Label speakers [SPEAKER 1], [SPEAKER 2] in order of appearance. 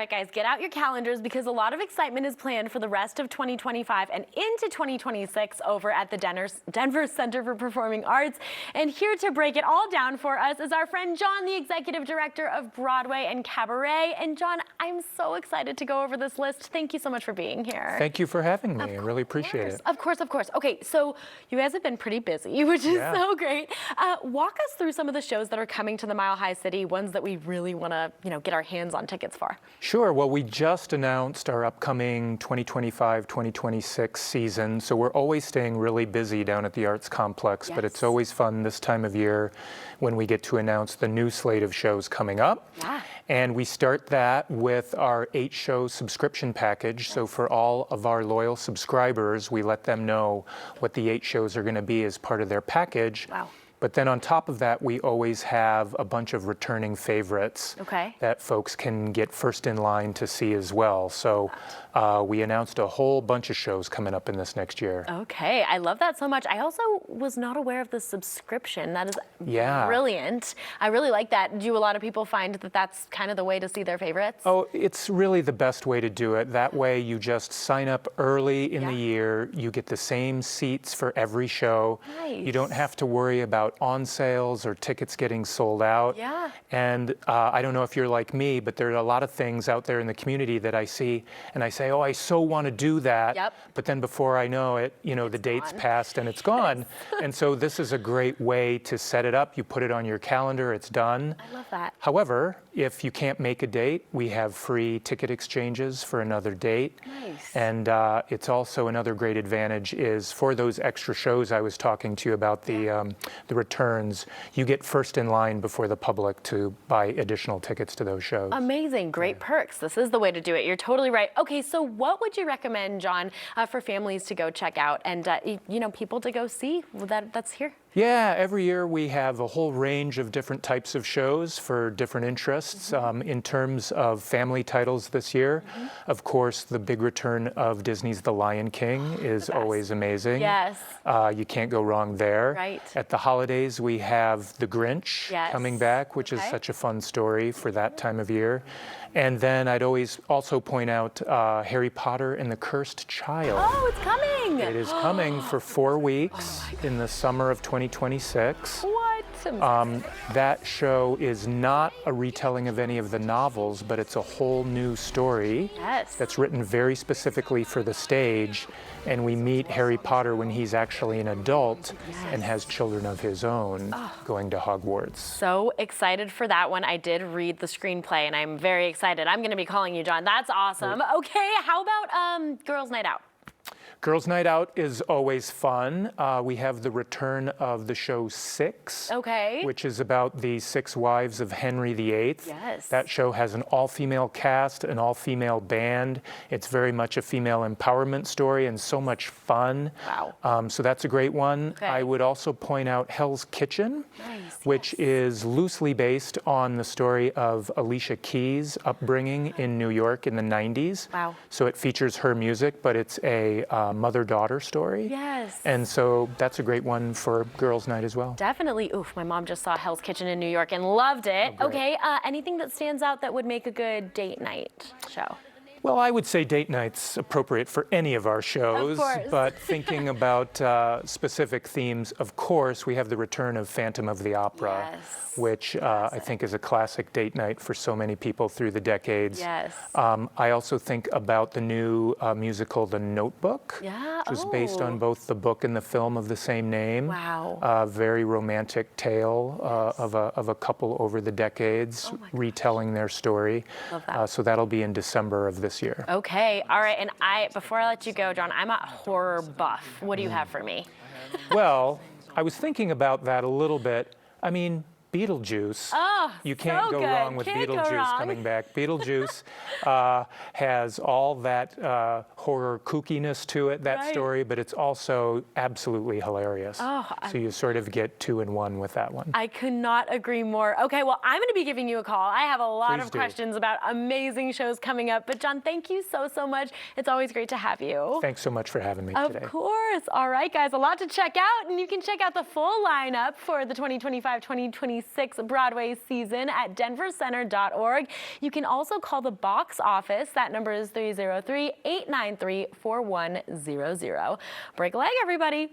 [SPEAKER 1] All right, guys, get out your calendars because a lot of excitement is planned for the rest of 2025 and into 2026 over at the Denver Center for Performing Arts. And here to break it all down for us is our friend John, the Executive Director of Broadway and Cabaret. And John, I'm so excited to go over this list. Thank you so much for being here.
[SPEAKER 2] Thank you for having me. I really appreciate it.
[SPEAKER 1] Of course. Okay, so you guys have been pretty busy, which is so great. Walk us through some of the shows that are coming to the Mile High City, ones that we really want to, get our hands on tickets for.
[SPEAKER 2] Sure. Well, we just announced our upcoming 2025-2026 season, so we're always staying really busy down at the Arts Complex, but it's always fun this time of year when we get to announce the new slate of shows coming up. And we start that with our 8-show subscription package. So for all of our loyal subscribers, we let them know what the 8 shows are going to be as part of their package. But then on top of that, we always have a bunch of returning favorites that folks can get first in line to see as well. So we announced a whole bunch of shows coming up in this next year.
[SPEAKER 1] Okay, I love that so much. I also was not aware of the subscription. That is brilliant. I really like that. Do a lot of people find that that's kind of the way to see their favorites?
[SPEAKER 2] Oh, it's really the best way to do it. That way you just sign up early in the year. You get the same seats for every show. You don't have to worry about on sales or tickets getting sold out. And I don't know if you're like me, but there are a lot of things out there in the community that I see and I say, oh, I so want to do that. But then before I know it, the date's passed and it's gone. And so this is a great way to set it up. You put it on your calendar, it's done.
[SPEAKER 1] I love that.
[SPEAKER 2] However, if you can't make a date, we have free ticket exchanges for another date. And it's also another great advantage is for those extra shows I was talking to you about, the returns, you get first in line before the public to buy additional tickets to those shows. Amazing,
[SPEAKER 1] great perks. This is the way to do it. You're totally right. Okay, so what would you recommend, John, for families to go check out and people to go see that's here?
[SPEAKER 2] Yeah, every year we have a whole range of different types of shows for different interests. In terms of family titles this year, of course, the big return of Disney's The Lion King is always amazing. You can't go wrong there. At the holidays, we have The Grinch coming back, which is such a fun story for that time of year. And then I'd always also point out Harry Potter and the Cursed Child.
[SPEAKER 1] Oh, it's coming!
[SPEAKER 2] It is coming for 4 weeks in the summer of 2026.
[SPEAKER 1] What?
[SPEAKER 2] That show is not a retelling of any of the novels, but it's a whole new story that's written very specifically for the stage. And we meet Harry Potter when he's actually an adult and has children of his own going to Hogwarts.
[SPEAKER 1] So excited for that one. I did read the screenplay and I'm very excited. I'm going to be calling you, John. That's awesome. Okay, how about Girls' Night Out?
[SPEAKER 2] Girls' Night Out is always fun. We have the return of the show Six, which is about the 6 wives of Henry VIII. That show has an all-female cast, an all-female band. It's very much a female empowerment story and so much fun. So that's a great one. I would also point out Hell's Kitchen, which is loosely based on the story of Alicia Keys' upbringing in New York in the 90s. So it features her music, but it's a mother-daughter story. And so that's a great one for Girls' Night as well.
[SPEAKER 1] Definitely. Oof, my mom just saw Hell's Kitchen in New York and loved it. Anything that stands out that would make a good date night show?
[SPEAKER 2] Well, I would say date night's appropriate for any of our shows, but thinking about specific themes, of course, we have the return of Phantom of the Opera, which I think is a classic date night for so many people through the decades. I also think about the new musical, The Notebook, which was based on both the book and the film of the same name. A very romantic tale of a couple over the decades retelling their story. So that'll be in December of this year.
[SPEAKER 1] Okay, all right, and before I let you go, John, I'm a horror buff. What do you have for me?
[SPEAKER 2] Well, I was thinking about that a little bit. I mean, Beetlejuice. You can't go wrong with Beetlejuice coming back. Beetlejuice has all that horror kookiness to it, that story, but it's also absolutely hilarious. So you sort of get 2 in 1 with that one.
[SPEAKER 1] I could not agree more. Okay, well, I'm going to be giving you a call. I have a lot of questions about amazing shows coming up. But John, thank you so much. It's always great to have you.
[SPEAKER 2] Thanks so much for having me today.
[SPEAKER 1] Of course. All right, guys, a lot to check out. And you can check out the full lineup for the 2025-2026 2026 Broadway season at denvercenter.org. You can also call the box office. That number is 303-893-4100. Break a leg, everybody.